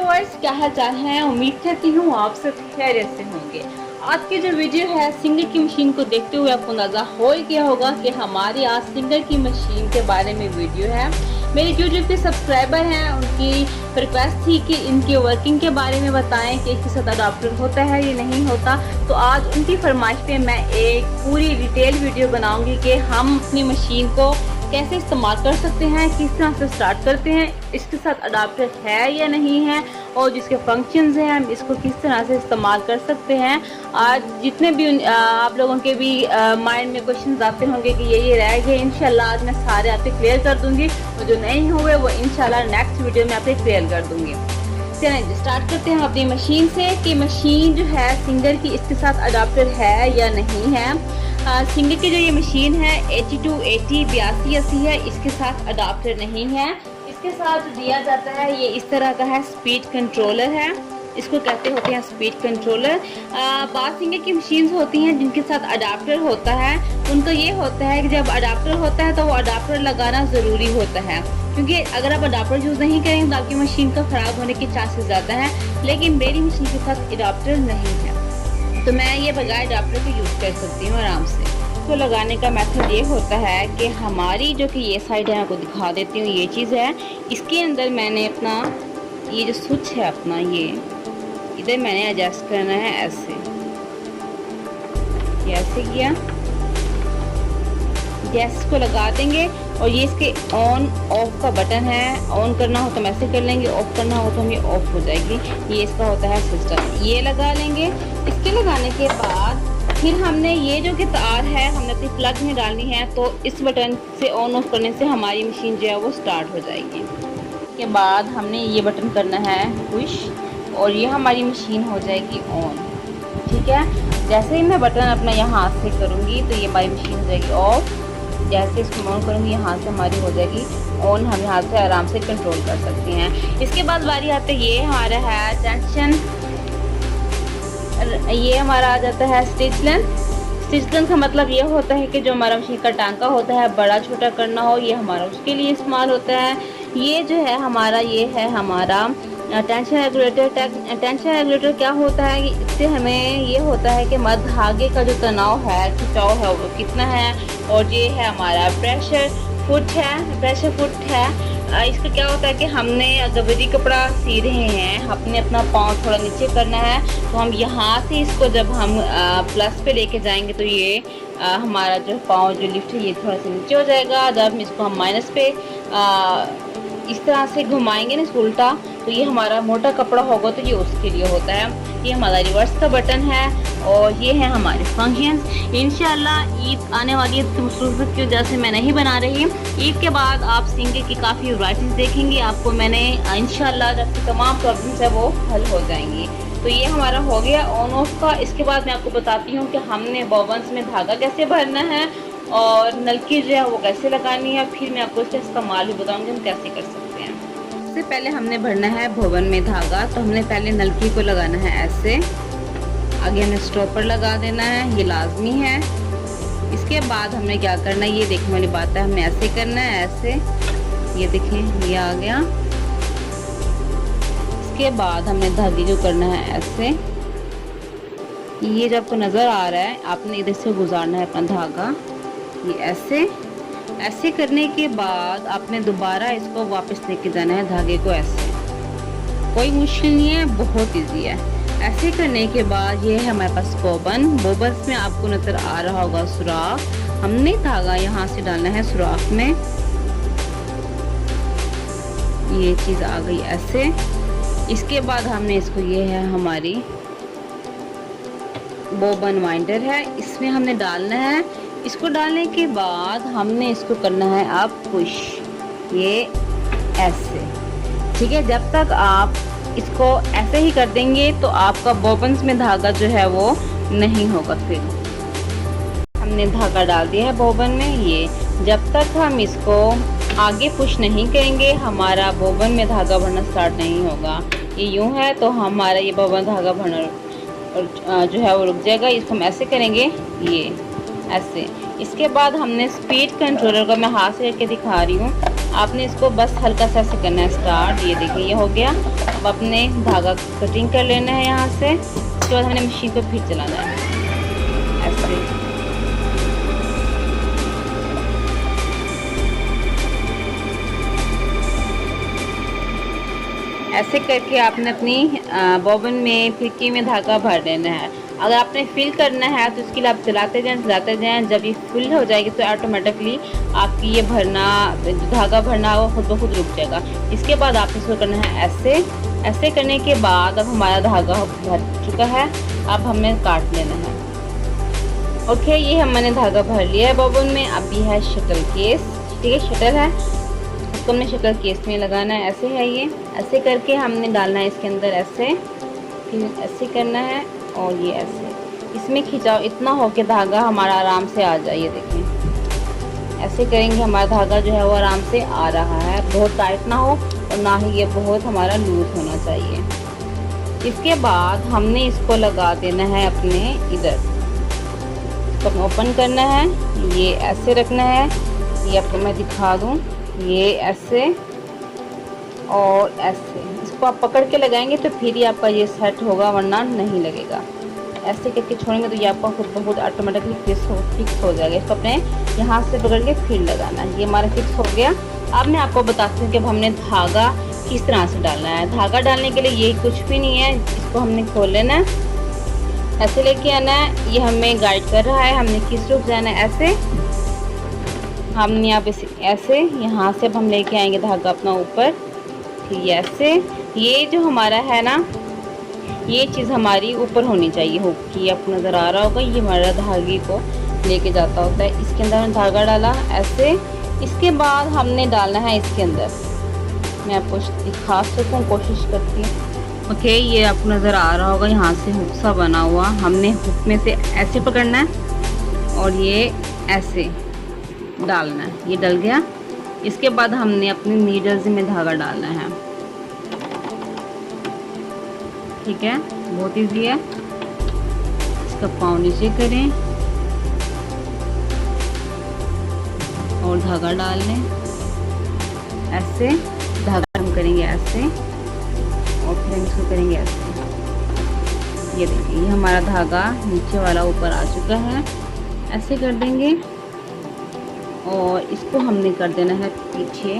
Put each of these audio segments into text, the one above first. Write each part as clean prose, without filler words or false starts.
Viewers, क्या हाल चाल है। उम्मीद करती हूँ आप सब खैरियत से होंगे। आज की जो वीडियो है सिंगर की मशीन को देखते हुए आपको अंदाजा हो ही गया होगा कि हमारी आज सिंगर की मशीन के बारे में वीडियो है। मेरे यूट्यूब के सब्सक्राइबर हैं, उनकी रिक्वेस्ट थी कि इनकी वर्किंग के बारे में बताएं कि इसके साथ अडाप्टर होता है या नहीं होता। तो आज उनकी फरमाइश पे मैं एक पूरी डिटेल वीडियो बनाऊंगी कि हम अपनी मशीन को कैसे इस्तेमाल कर सकते हैं, किस तरह से स्टार्ट करते हैं, इसके साथ अडाप्टर है या नहीं है, और जिसके फंक्शंस हैं हम इसको किस तरह से इस्तेमाल कर सकते हैं। आज जितने भी आप लोगों के भी माइंड में क्वेश्चंस आते होंगे कि ये रह गए, इंशाल्लाह आज मैं सारे आपके क्लियर कर दूंगी, और जो नहीं हुए वो इंशाल्लाह नेक्स्ट वीडियो में आपके क्लियर कर दूंगी। चलें स्टार्ट करते हैं अपनी मशीन से कि मशीन जो है सिंगर की इसके साथ अडाप्टर है या नहीं है। सिंगर की जो ये मशीन है 8280 8280 है, इसके साथ अडाप्टर नहीं है। इसके साथ दिया जाता है ये इस तरह का है, स्पीड कंट्रोलर है, इसको कहते होते हैं स्पीड कंट्रोलर। बात सिंगर की मशीन्स होती हैं जिनके साथ अडाप्टर होता है, उनका ये होता है कि जब अडाप्टर होता है तो वो अडाप्टर लगाना ज़रूरी होता है, क्योंकि अगर आप अडाप्टर यूज़ नहीं करेंगे तो आपकी मशीन का ख़राब होने के चांसेस ज़्यादा हैं। लेकिन मेरी मशीन के साथ अडाप्टर नहीं है, तो मैं ये बगैर अडाप्टर के यूज़ कर सकती हूँ आराम से। इसको लगाने का मेथड ये होता है कि हमारी जो कि ये साइड है आपको दिखा देती हूँ, ये चीज़ है, इसके अंदर मैंने अपना ये जो स्विच है अपना ये इधर मैंने एडजस्ट करना है ऐसे, ऐसे किया, गैस को लगा देंगे और ये इसके ऑन ऑफ का बटन है। ऑन करना हो तो हम ऐसे कर लेंगे, ऑफ करना हो तो हम ये ऑफ हो जाएगी। ये इसका होता है सिस्टम, ये लगा लेंगे। इसके लगाने के बाद फिर हमने ये जो कि तार है हमने अपनी प्लग में डालनी है, तो इस बटन से ऑन ऑफ करने से हमारी मशीन जो है वो स्टार्ट हो जाएगी। इसके बाद हमने ये बटन करना है पुश और ये हमारी मशीन हो जाएगी ऑन। ठीक है, जैसे ही मैं बटन अपना यहाँ हाथ से करूँगी तो ये हमारी मशीन हो जाएगी ऑफ। जैसे इसको ऑन करूँगी यहाँ से हमारी हो जाएगी ऑन, हम यहाँ से आराम से कंट्रोल कर सकते हैं। इसके बाद बारी आते ये हमारा है टेंशन, ये हमारा आ जाता है स्टिच लेंथ। स्टिच लेंथ का मतलब ये होता है कि जो हमारा मशीन का टांका होता है बड़ा छोटा करना हो, ये हमारा उसके लिए इस्तेमाल होता है। ये जो है हमारा ये है हमारा टेंशन रेगुलेटर। टेंशन रेगुलेटर क्या होता है कि इससे हमें ये होता है कि हमारे धागे का जो तनाव है, खिंचाव है वो कितना है। और ये है हमारा प्रेशर फुट है, प्रेशर फुट है। इसका क्या होता है कि हमने अगर बड़ी कपड़ा सी रहे हैं, हमने अपना पाँव थोड़ा नीचे करना है, तो हम यहाँ से इसको जब हम प्लस पे लेके जाएंगे तो ये हमारा जो पाँव जो लिफ्ट है ये थोड़ा सा नीचे हो जाएगा। जब इसको हम माइनस पे इस तरह से घुमाएंगे ना उल्टा, तो ये हमारा मोटा कपड़ा होगा तो ये उसके लिए होता है। ये हमारा रिवर्स का बटन है और ये है हमारे फंक्शंस। इंशाल्लाह ईद आने वाली है, मसरूफियत की वजह से मैं नहीं बना रही। ईद के बाद आप सिंगर की काफ़ी वैराइटीज़ देखेंगे, आपको मैंने इंशाल्लाह जब तमाम प्रॉब्लम्स है वो हल हो जाएंगी। तो ये हमारा हो गया ऑन ऑफ का। इसके बाद मैं आपको बताती हूँ कि हमने बॉबन्स में धागा कैसे भरना है और नलकी जो है वो कैसे लगानी है, फिर मैं आपको इसका इस्तेमाल भी बताऊँगी हम कैसे कर सकते हैं। सबसे पहले हमने भरना है भवन में धागा, तो हमने पहले नलकी को लगाना है ऐसे, आगे हमने स्टॉपर लगा देना है, ये लाजमी है। इसके बाद हमने क्या करना है, ये देखने वाली बात है, हमने ऐसे करना है ऐसे, ये देखें ये आ गया। इसके बाद हमने धागे को करना है ऐसे, ये जब आपको नज़र आ रहा है आपने इधर से गुजारना है अपना धागा, ये ऐसे। ऐसे करने के बाद आपने दोबारा इसको वापस लेके जाना है धागे को ऐसे, कोई मुश्किल नहीं है, बहुत इजी है। ऐसे करने के बाद ये है हमारे पास बोबन। बोबन्स में आपको नज़र आ रहा होगा सुराख, हमने धागा यहाँ से डालना है सुराख में, ये चीज़ आ गई ऐसे। इसके बाद हमने इसको, ये है हमारी बोबन वाइंडर है, इसमें हमने डालना है। इसको डालने के बाद हमने इसको करना है अब पुश, ये ऐसे। ठीक है, जब तक आप इसको ऐसे ही कर देंगे तो आपका बॉबन्स में धागा जो है वो नहीं होगा। फिर हमने धागा डाल दिया है बॉबन में, ये जब तक हम इसको आगे पुश नहीं करेंगे हमारा बॉबन में धागा भरना स्टार्ट नहीं होगा। ये यूँ है तो हमारा ये बॉबन धागा भरना जो है वो रुक जाएगा। इसको हम ऐसे करेंगे, ये ऐसे। इसके बाद हमने स्पीड कंट्रोलर को मैं हाथ से करके दिखा रही हूँ, आपने इसको बस हल्का सा ऐसे करना है स्टार्ट। ये देखिए ये हो गया। अब अपने धागा कटिंग कर लेना है यहाँ से। उसके बाद हमने मशीन को फिर चलाना है ऐसे। ऐसे करके आपने अपनी बॉबिन में फिरकी में धागा भर लेना है। अगर आपने फिल करना है तो इसके लिए आप चलाते जाएं। जब ये फिल हो जाएगी तो ऑटोमेटिकली आपकी ये भरना, जो धागा भरना वो खुद ब खुद रुक जाएगा। इसके बाद आपने इसको करना है ऐसे। ऐसे करने के बाद अब हमारा धागा भर चुका है। अब हमें काट लेना है। ओके, ये हमने धागा भर लिया है बॉबिन में। अब ये है शटल केस, ठीक है, शटल है, इसको हमने शटल केस में लगाना है। ऐसे है ये, ऐसे करके हमने डालना है इसके अंदर ऐसे, फिर ऐसे करना है और ये ऐसे इसमें खिंचाव इतना हो कि धागा हमारा आराम से आ जाए। ये देखें, ऐसे करेंगे हमारा धागा जो है वो आराम से आ रहा है। बहुत टाइट ना हो और ना ही ये बहुत हमारा लूज होना चाहिए। इसके बाद हमने इसको लगा देना है अपने इधर, इसको ओपन करना है। ये ऐसे रखना है, ये आपको मैं दिखा दूँ, ये ऐसे और ऐसे। इसको आप पकड़ के लगाएंगे तो फिर ही आपका ये सेट होगा, वरना नहीं लगेगा। ऐसे करके छोड़ेंगे तो ये आपका खुद ब खुद ऑटोमेटिकली फिक्स हो जाएगा। इसको अपने यहाँ से पकड़ के फिर लगाना है। ये हमारा फिक्स हो गया। अब मैं आपको बताती हूँ कि अब हमने धागा किस तरह से डालना है। धागा डालने के लिए ये कुछ भी नहीं है, इसको हमने खोल लेना है, ऐसे लेके आना है। ये हमें गाइड कर रहा है हमने किस रुख जाना है। ऐसे हमने यहाँ पे ऐसे यहाँ से अब हम लेके आएंगे धागा अपना ऊपर, ठीक है। ऐसे ये जो हमारा है ना, ये चीज़ हमारी ऊपर होनी चाहिए कि आपको नज़र आ रहा होगा। ये हमारा धागे को लेके जाता होता है। इसके अंदर हमने धागा डाला ऐसे। इसके बाद हमने डालना है इसके अंदर, मैं आपको दिखा सकूँ, कोशिश करती हूँ। ओके, ये आपको नज़र आ रहा होगा, यहाँ से हुक सा बना हुआ। हमने हुक में से ऐसे पकड़ना है और ये ऐसे डालना है। ये डल गया। इसके बाद हमने अपनी नीडल्स में धागा डालना है, ठीक है, बहुत इजी है। इसका पाँव नीचे करें और धागा डाल लें ऐसे। धागा हम करेंगे ऐसे और फिर हम इसको करेंगे ऐसे। ये देखिए, ये हमारा धागा नीचे वाला ऊपर आ चुका है। ऐसे कर देंगे और इसको हमने कर देना है पीछे।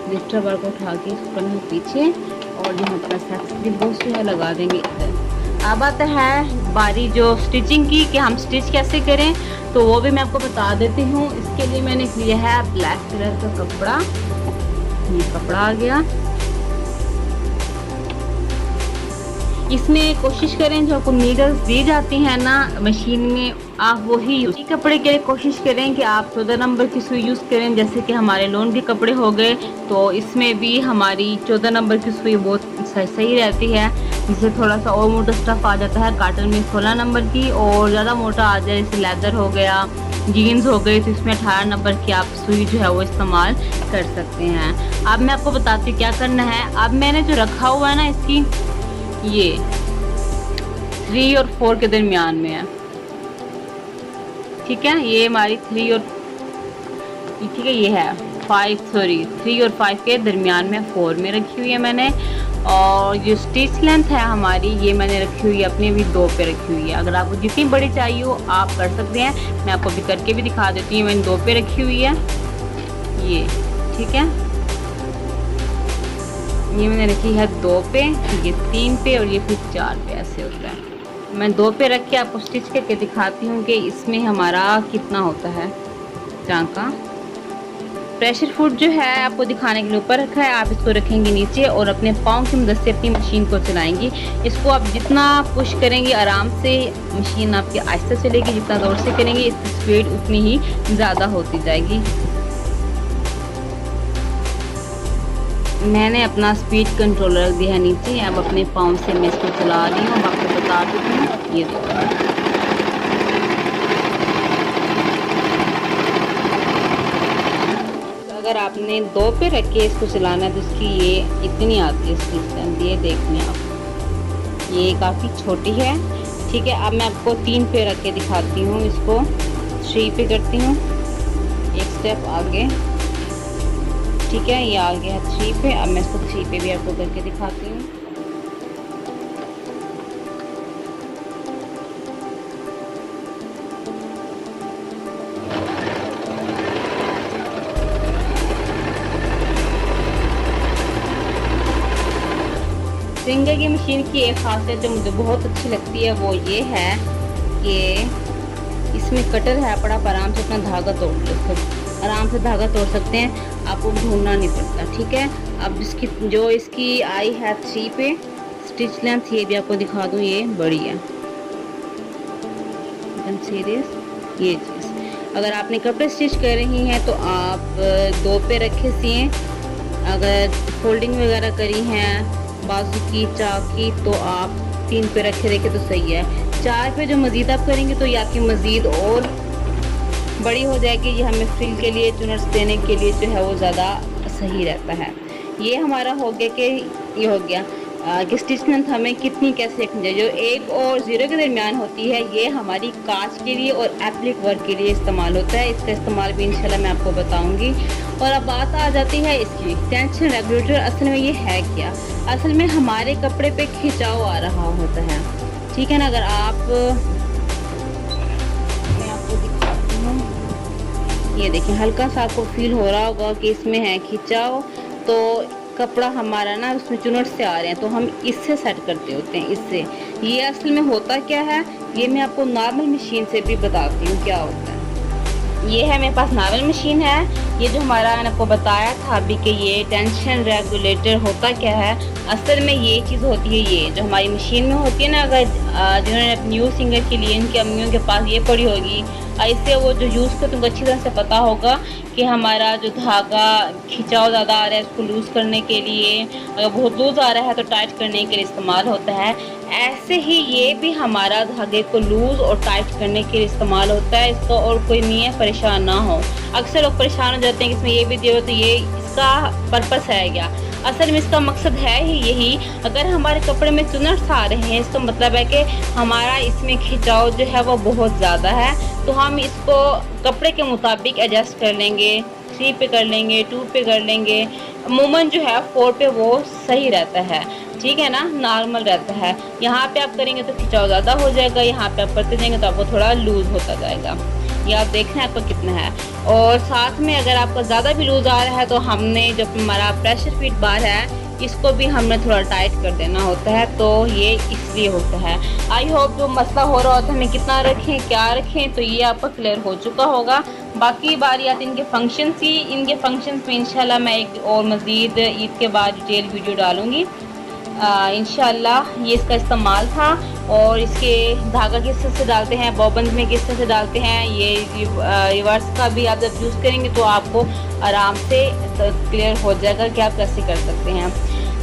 लिफ्टर बार को उठा के इसको करना है पीछे और यहाँ पर सक्सेसफुली बहुत से लगा देंगे इधर। अब आता है बारी जो स्टिचिंग की, कि हम स्टिच कैसे करें, तो वो भी मैं आपको बता देती हूँ। इसके लिए मैंने लिया है ब्लैक कलर का कपड़ा। ये कपड़ा आ गया। इसमें कोशिश करें जो आपको नीडल्स दी जाती हैं ना मशीन में, आप वही यूज कपड़े के लिए कोशिश करें कि आप 14 नंबर की सुई यूज़ करें। जैसे कि हमारे लोन के कपड़े हो गए, तो इसमें भी हमारी 14 नंबर की सुई बहुत सही रहती है। जिससे थोड़ा सा और मोटा स्टफ़ आ जाता है। काटन में 16 नंबर की, और ज़्यादा मोटा आ जाए जैसे लेदर हो गया, जीन्स हो गई, तो इसमें 18 नंबर की आप सुई जो है वो इस्तेमाल कर सकते हैं। अब मैं आपको बताती हूँ क्या करना है। अब मैंने जो रखा हुआ है ना, इसकी ये 3 और 4 के दरमियान में है, ठीक है। ये हमारी 3 और ठीक है, ये है 3 और 5 के दरमियान में 4 में रखी हुई है मैंने। और जो स्टिच लेंथ है हमारी, ये मैंने रखी हुई है अपनी भी 2 पे रखी हुई है। अगर आपको जितनी बड़ी चाहिए हो आप कर सकते हैं। मैं आपको भी करके भी दिखा देती हूँ। मैंने 2 पे रखी हुई है ये, ठीक है। ये मैंने रखी है 2 पे, ये 3 पे और ये फिर 4 पे। ऐसे होता है। मैं 2 पे रख के आपको स्टिच करके दिखाती हूँ कि इसमें हमारा कितना होता है टांका। प्रेशर फुट जो है आपको दिखाने के लिए ऊपर रखा है, आप इसको रखेंगे नीचे और अपने पाँव की मदद से अपनी मशीन को चलाएंगी। इसको आप जितना पुश करेंगे आराम से मशीन आपकी आहिस्ता चलेगी। जितना ज़ोर से करेंगे इसकी स्पीड उतनी ही ज़्यादा होती जाएगी। मैंने अपना स्पीड कंट्रोलर रख दिया है नीचे। अब अपने पाँव से मैं इसको चला रही हूँ। अब आपको बता देती हूँ, ये देखो। अगर आपने 2 पे रख के इसको चलाना है तो इसकी ये इतनी आती है इसकी स्ट्रेंथ। ये देखने आप, ये काफ़ी छोटी है, ठीक है। अब मैं आपको 3 पे रख के दिखाती हूँ। इसको 3 पे करती हूँ, एक स्टेप आगे, ठीक है, ये आ गया है 3 पे। अब मैं इसको 3 पे भी आपको करके दिखाती हूँ। सिंगर की मशीन की एक खासियत जो मुझे बहुत अच्छी लगती है वो ये है कि इसमें कटर है, पर आप आराम से अपना धागा आराम से धागा तोड़ सकते हैं, आपको ढूंढना नहीं पड़ता। ठीक है, अब इसकी आई है 3 पे। स्टिच लेंथ ये भी आपको दिखा दूँ, ये बड़ी है सीरियस। ये चीज़ अगर आपने कपड़े स्टिच कर रही हैं तो आप 2 पे रखे सिएं। अगर फोल्डिंग वगैरह करी हैं बाजू की चाक की तो आप 3 पे रखे देखे तो सही है। 4 पे जो मज़ीद आप करेंगे तो ये आपकी मज़ीद और बड़ी हो जाएगी। ये हमें फ्रिल के लिए चुनर्स देने के लिए जो है वो ज़्यादा सही रहता है। ये हमारा हो गया कि ये हो गया कि स्टिच लेंथ हमें कितनी कैसे रखनी चाहिए। जो 1 और 0 के दरमियान होती है ये हमारी कांच के लिए और एप्लिक वर्क के लिए इस्तेमाल होता है। इसका इस्तेमाल भी इंशाल्लाह मैं आपको बताऊंगी। और अब बात आ जाती है इसकी टेंशन रेगुलेटर। असल में ये है क्या? असल में हमारे कपड़े पे खिंचाव आ रहा होता है। ठीक है ना, अगर आप मैं आपको दिखाती हूँ, ये देखिए हल्का सा आपको फील हो रहा होगा कि इसमें है खिंचाव। तो कपड़ा हमारा ना उसमें चुनट से आ रहे हैं तो हम इससे सेट करते होते हैं, इससे। ये असल में होता क्या है ये मैं आपको नॉर्मल मशीन से भी बताती हूँ क्या होता है। ये है मेरे पास नॉर्मल मशीन है। ये जो हमारा मैंने आपको बताया था अभी कि ये टेंशन रेगुलेटर होता क्या है, असल में ये चीज़ होती है, ये जो हमारी मशीन में होती है ना। अगर जिन्होंने न्यू सिंगर के लिए इनकी अम्मियों के पास ये पड़ी होगी, ऐसे वो जो यूज़ करते उनको अच्छी तरह से पता होगा कि हमारा जो धागा खिंचाव ज़्यादा आ रहा है उसको लूज़ करने के लिए, अगर बहुत लूज़ आ रहा है तो टाइट करने के लिए इस्तेमाल होता है। ऐसे ही ये भी हमारा धागे को लूज़ और टाइट करने के लिए इस्तेमाल होता है। इसका और कोई नहीं है, परेशान ना हो। अक्सर लोग परेशान हो जाते हैं कि इसमें ये भी दिया हो, तो ये इसका पर्पस है क्या? असल में इसका मकसद है ही यही। अगर हमारे कपड़े में चुनट्स आ रहे हैं इसका मतलब है कि हमारा इसमें खिंचाव जो है वो बहुत ज़्यादा है, तो हम इसको कपड़े के मुताबिक एडजस्ट कर लेंगे। 3 पे कर लेंगे, 2 पे कर लेंगे। अमूमन जो है 4 पे वो सही रहता है, ठीक है ना, नॉर्मल रहता है। यहाँ पे आप करेंगे तो खिंचाव ज़्यादा हो जाएगा, यहाँ पे आप करते जाएंगे तो आपको थोड़ा लूज़ होता जाएगा। ये आप देख रहे हैं आपका कितना है। और साथ में अगर आपका ज़्यादा भी लूज़ आ रहा है तो हमने जो हमारा प्रेशर फिट बार है इसको भी हमने थोड़ा टाइट कर देना होता है, तो ये इसलिए होता है। आई होप जो मसला हो रहा होता है हमें कितना रखें क्या रखें तो ये आपका क्लियर हो चुका होगा। बाकी बारी आती इनके फंक्शंस की। इनके फंक्शंस में इंशाल्लाह मैं एक और मज़ीद ईद के बाद डिटेल वीडियो डालूँगी इंशाल्लाह। ये इसका इस्तेमाल था और इसके धागा किस तरह से डालते हैं, बॉबन में किस तरह से डालते हैं, ये रिवर्स का भी आप जब यूज़ करेंगे तो आपको आराम से क्लियर हो जाएगा कि आप कैसे कर सकते हैं।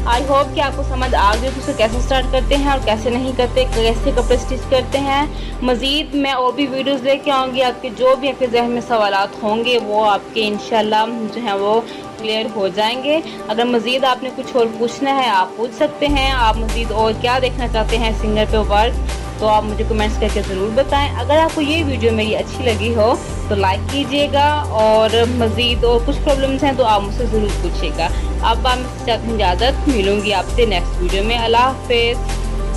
आई होप कि आपको समझ आ गई कि उसे कैसे स्टार्ट करते हैं और कैसे नहीं करते, कैसे कपड़े स्टिच करते हैं। मज़ीद मैं और भी वीडियोस लेके आऊँगी। आपके जो भी आपके जहन में सवालात होंगे वो आपके इंशाल्लाह जो है वो क्लियर हो जाएंगे। अगर मज़ीद आपने कुछ और पूछना है आप पूछ सकते हैं। आप मज़ीद और क्या देखना चाहते हैं सिंगर पे वर्क तो आप मुझे कमेंट्स करके ज़रूर बताएं। अगर आपको ये वीडियो मेरी अच्छी लगी हो तो लाइक कीजिएगा और मज़ीद और कुछ प्रॉब्लम्स हैं तो आप मुझसे ज़रूर पूछिएगा। अब मैं चाहती हूँ इजाज़त, मिलूँगी आपसे नेक्स्ट वीडियो में। अल्लाह हाफ़िज़।